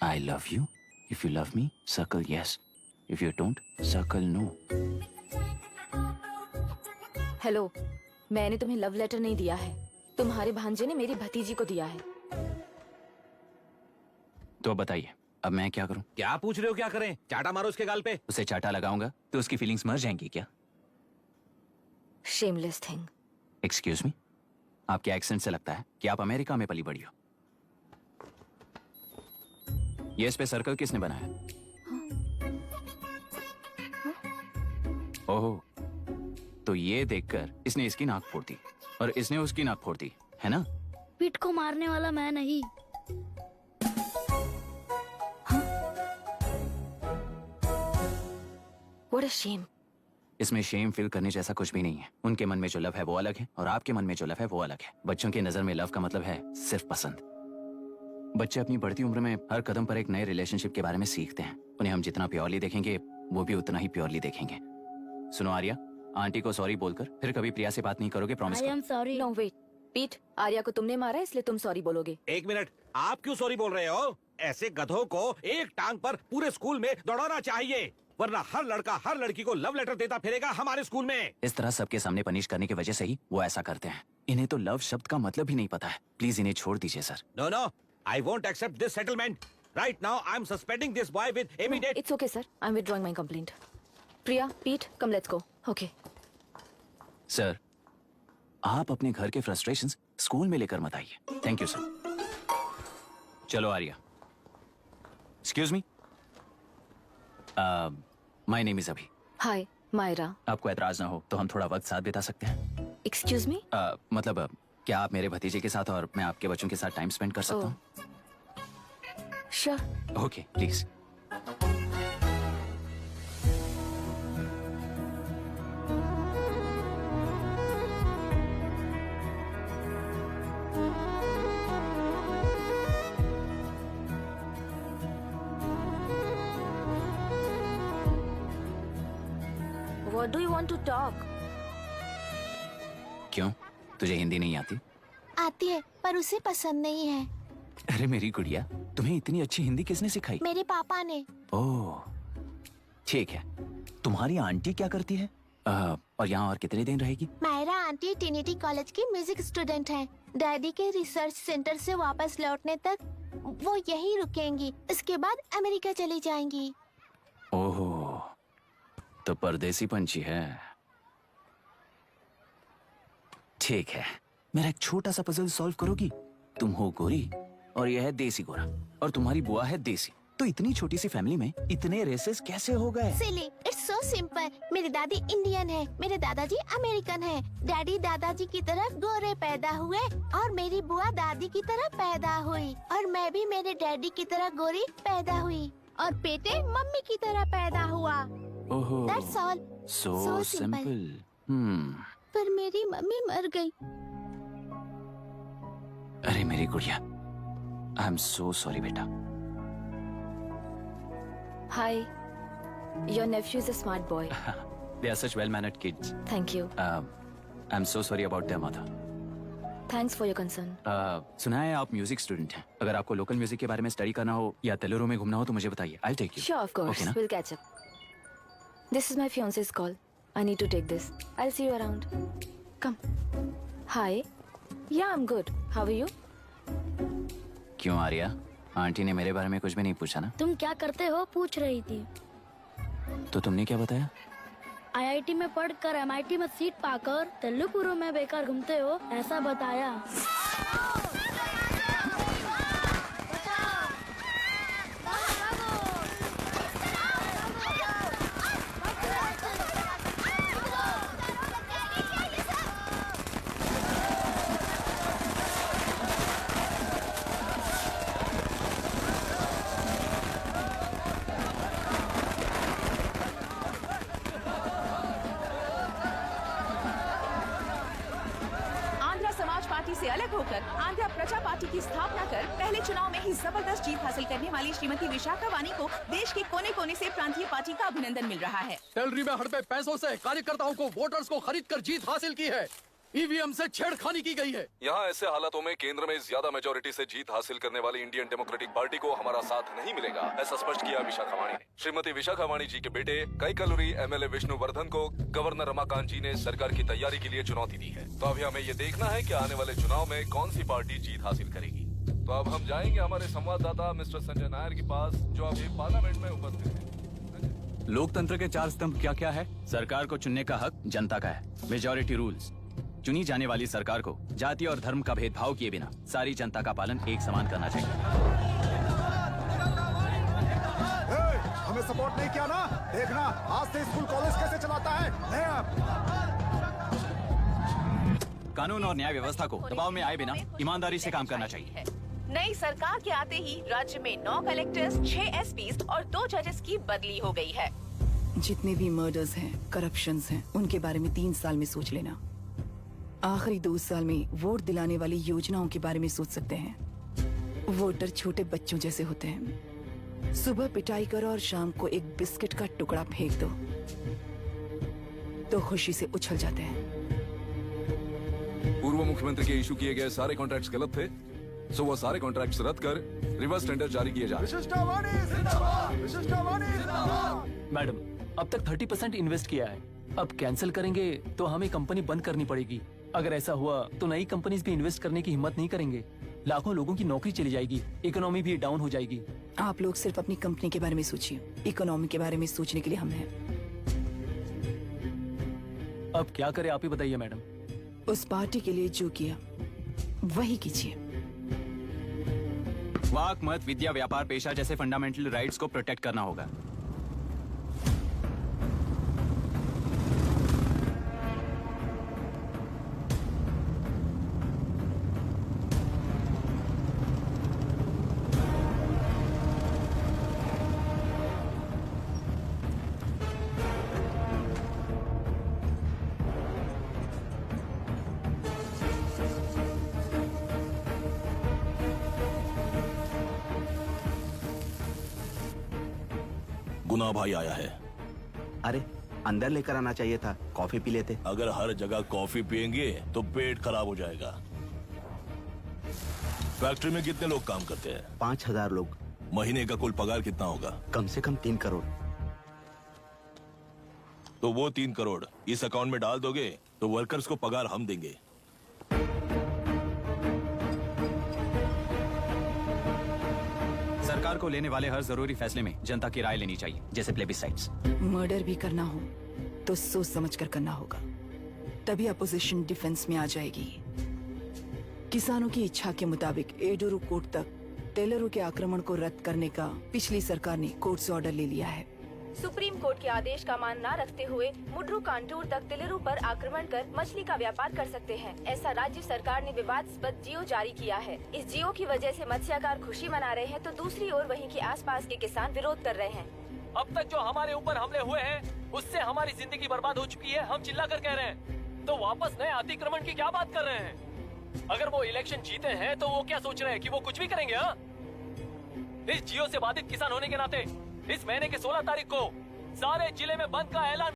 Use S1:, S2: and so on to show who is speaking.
S1: I love you. If you love me, circle yes. If you don't, circle no.
S2: Hello, मैंने तुम्हें love letter नहीं दिया है। तुम्हारे भांजे ने मेरी भतीजी को दिया है।
S1: तो अब बताइए, अब मैं क्या करूं?
S3: क्या पूछ रहे हो? क्या करें? चाटा मारो उसके गाल पे।
S1: उसे चाटा लगाऊंगा तो उसकी फीलिंग्स मर जाएंगी क्या?
S2: Shameless thing.
S1: एक्सक्यूज मी, आपके एक्सेंट से लगता है कि आप अमेरिका में पली बड़ी हो। ये इस पे सर्कल किसने बनाया? ओह, तो ये देखकर इसने इसकी नाक फोड़ दी और इसने उसकी नाक फोड़ दी, है ना?
S4: पीठ को मारने वाला मैं नहीं।
S2: What a shame.
S1: इसमें शेम फील करने जैसा कुछ भी नहीं है। उनके मन में जो लव है वो अलग है और आपके मन में जो लव है वो अलग है। बच्चों की नजर में लव का मतलब है सिर्फ पसंद। बच्चे अपनी बढ़ती उम्र में हर कदम पर एक नए रिलेशनशिप के बारे में सीखते हैं। उन्हें हम जितना प्योरली देखेंगे वो भी उतना ही प्योरली देखेंगे। सुनो आर्या, आंटी को सॉरी बोलकर फिर कभी प्रिया से बात नहीं करोगे, प्रॉमिस
S4: आई
S1: करो।
S4: Am sorry.
S2: No wait. पीट, आर्या को तुमने मारा इसलिए तुम सॉरी बोलोगे।
S3: एक मिनट, आप क्यों सॉरी बोल रहे हो? ऐसे गधों को एक टांग पर पूरे स्कूल में दौड़ाना चाहिए, वरना हर लड़का हर लड़की को लव लेटर देता फिरेगा हमारे स्कूल में।
S1: इस तरह सबके सामने पनिश करने की वजह से ही वो ऐसा करते हैं। इन्हें तो लव शब्द का मतलब ही नहीं पता है। प्लीज इन्हें छोड़ दीजिए sir.
S3: No no, I won't accept this settlement. Right now I am suspending this boy with immediate.
S2: It's okay sir. I'm withdrawing my complaint. Priya, Pete, come let's go. Okay.
S1: Sir, आप अपने घर के frustrations school में लेकर मत आइए। Thank you sir. चलो Arya. Excuse me, my name is Abhi.
S2: Hi, Myra.
S1: आपको एतराज ना हो तो हम थोड़ा वक्त साथ बिता सकते हैं?
S2: Excuse me?
S1: मतलब क्या आप मेरे भतीजे के साथ और मैं आपके बच्चों के साथ टाइम स्पेंड कर सकता हूँ?
S2: Sure.
S1: Okay, please.
S2: What do you want to talk?
S1: क्यों, तुझे हिंदी नहीं आती?
S5: आती है पर उसे पसंद नहीं है।
S1: अरे मेरी गुड़िया, तुम्हें इतनी अच्छी हिंदी किसने सिखाई?
S5: मेरे पापा ने।
S1: ओह, ठीक है। तुम्हारी आंटी क्या करती है? और यहाँ और कितने दिन रहेगी?
S5: मायरा आंटी ट्रिनिटी कॉलेज की म्यूजिक स्टूडेंट हैं। डैडी के रिसर्च सेंटर से वापस लौटने तक वो यहीं रुकेंगी। इसके बाद अमेरिका चली जाएंगी।
S1: ओह, तो परदेसी पंछी है। ठीक है, मेरा एक छोटा सा पजल सॉल्व करोगी? तुम हो गोरी और यह है देसी गोरा और तुम्हारी बुआ है देसी। तो इतनी छोटी सी फैमिली में इतने रेसेस कैसे हो गए?
S5: सिली, इट्स सो सिंपल। मेरी दादी इंडियन है, मेरे दादाजी अमेरिकन है। डैडी दादाजी की तरह गोरे पैदा हुए और मेरी बुआ दादी की तरह पैदा हुई और मैं भी मेरे डैडी की तरह गोरी पैदा हुई और बेटे मम्मी की तरह पैदा हुआ।
S1: ओहो,
S5: That's all.
S1: so
S5: So simple.
S1: simple.
S5: पर मेरी मम्मी मर गई।
S1: अरे मेरी गुड़िया, आई एम सो सॉरी बेटा।
S2: Hi. Your nephew is a smart boy.
S1: They are such well-mannered kids.
S2: Thank you.
S1: I'm so sorry about their mother.
S2: Thanks for your concern.
S1: सुना है आप म्यूजिक स्टूडेंट हैं। अगर आपको लोकल म्यूजिक के बारे में स्टडी करना हो या तेलुरु में घूमना हो तो मुझे बताइए। I'll take you.
S2: Sure, of course.
S1: Okay, ना?
S2: We'll catch up. This is my fiance's call. I need to take this. I'll see you around. Come. Hi. Yeah, I'm good. How are you?
S1: क्यों Arya, aunty ने मेरे बारे में कुछ भी नहीं पूछा ना?
S4: तुम क्या करते हो पूछ रही थी।
S1: तो तुमने क्या बताया?
S4: आईआईटी में पढ़कर एमआईटी में सीट पाकर तेलुगुरु में बेकार घूमते हो ऐसा बताया।
S6: आंध्र समाज पार्टी से अलग होकर आंध्र प्रजा पार्टी की स्थापना कर पहले चुनाव में ही जबरदस्त जीत हासिल करने वाली श्रीमती विशाखा वानी को देश के कोने कोने से प्रांतीय पार्टी का अभिनंदन मिल रहा है।
S7: टेलरी में हड़पे पैसों से कार्यकर्ताओं को वोटर्स को खरीद कर जीत हासिल की है। ईवीएम से छेड़खानी की गई है।
S8: यहाँ ऐसे हालातों में केंद्र में ज्यादा मेजोरिटी से जीत हासिल करने वाली इंडियन डेमोक्रेटिक पार्टी को हमारा साथ नहीं मिलेगा, ऐसा स्पष्ट किया विशाखा वाणी ने। श्रीमती विशाखा वाणी जी के बेटे कैकलुरी एमएलए विष्णुवर्धन को गवर्नर रमाकांत जी ने सरकार की तैयारी के लिए चुनौती दी है। तो अभी हमें ये देखना है कि आने वाले चुनाव में कौन सी पार्टी जीत हासिल करेगी। तो अब हम जाएंगे हमारे संवाददाता मिस्टर संजय नायर के पास, जो अभी पार्लियामेंट में उपस्थित है।
S1: लोकतंत्र के 4 स्तंभ क्या क्या है? सरकार को चुनने का हक जनता का है, मेजॉरिटी रूल्स। चुनी जाने वाली सरकार को जाति और धर्म का भेदभाव किए बिना सारी जनता का पालन एक समान करना चाहिए।
S9: हमें सपोर्ट नहीं किया ना, देखना आज से स्कूल कॉलेज कैसे चलाता है।
S1: कानून और न्याय व्यवस्था को दबाव में आए बिना ईमानदारी से काम करना चाहिए।
S6: नई सरकार के आते ही राज्य में 9 कलेक्टर्स, 6 एसपीज और 2 जजेस की बदली हो गई है।
S10: जितने भी मर्डर्स हैं, करप्शंस हैं, उनके बारे में 3 साल में सोच लेना। आखिरी 2 साल में वोट दिलाने वाली योजनाओं के बारे में सोच सकते हैं। वोटर छोटे बच्चों जैसे होते हैं। सुबह पिटाई करो और शाम को एक बिस्किट का टुकड़ा फेंक दो तो खुशी से उछल जाते हैं।
S8: पूर्व मुख्यमंत्री के इशू किए गए सारे कॉन्ट्रैक्ट्स गलत थे, सो वो सारे कॉन्ट्रैक्ट्स रद्द कर रिवर्स टेंडर जारी किए जा रहे हैं।
S7: मैडम, अब तक 30% इन्वेस्ट किया है, अब कैंसिल करेंगे तो हमें कंपनी बंद करनी पड़ेगी। अगर ऐसा हुआ तो नई कंपनीज भी इन्वेस्ट करने की हिम्मत नहीं करेंगे। लाखों लोगों की नौकरी चली जाएगी, इकोनॉमी भी डाउन हो जाएगी।
S10: आप लोग सिर्फ अपनी कंपनी के बारे में सोचिए, इकोनॉमी के बारे में सोचने के लिए हम हैं।
S7: अब क्या करें, आप ही बताइए मैडम।
S10: उस पार्टी के लिए जो किया वही कीजिए।
S1: वाक, मत, विद्या, व्यापार, पेशा जैसे फंडामेंटल राइट्स को प्रोटेक्ट करना होगा।
S11: गुना भाई आया है।
S12: अरे अंदर लेकर आना चाहिए था, कॉफी पी लेते।
S11: अगर हर जगह कॉफी पियेंगे तो पेट खराब हो जाएगा। फैक्ट्री में कितने लोग काम करते हैं?
S12: 5000 लोग।
S11: महीने का कुल पगार कितना होगा?
S12: कम से कम 3 करोड़।
S11: तो वो 3 करोड़ इस अकाउंट में डाल दोगे तो वर्कर्स को पगार हम देंगे।
S1: सरकार को लेने वाले हर जरूरी फैसले में जनता की राय लेनी चाहिए, जैसे प्लेबिसाइट्स।
S10: मर्डर भी करना हो तो सोच समझ कर करना होगा, तभी अपोजिशन डिफेंस में आ जाएगी। किसानों की इच्छा के मुताबिक एडोरू कोर्ट तक टेलरों के आक्रमण को रद्द करने का पिछली सरकार ने कोर्ट से ऑर्डर ले लिया है।
S2: सुप्रीम कोर्ट के आदेश का मान न रखते हुए मुड्रू कांटूर तक टेलरों पर आक्रमण कर मछली का व्यापार कर सकते हैं, ऐसा राज्य सरकार ने विवादास्पद जियो जारी किया है। इस जियो की वजह से मत्स्यकार खुशी मना रहे हैं तो दूसरी ओर वहीं के आसपास के किसान विरोध कर रहे हैं।
S7: अब तक जो हमारे ऊपर हमले हुए हैं उससे हमारी जिंदगी बर्बाद हो चुकी है, हम चिल्ला कर कह रहे हैं, तो वापस नए अतिक्रमण की क्या बात कर रहे हैं? अगर वो इलेक्शन जीते हैं तो वो क्या सोच रहे हैं कि वो कुछ भी करेंगे? हाँ, इस जियो से बाधित किसान होने के नाते इस महीने के 16 तारीख को सारे जिले में बंद का ऐलान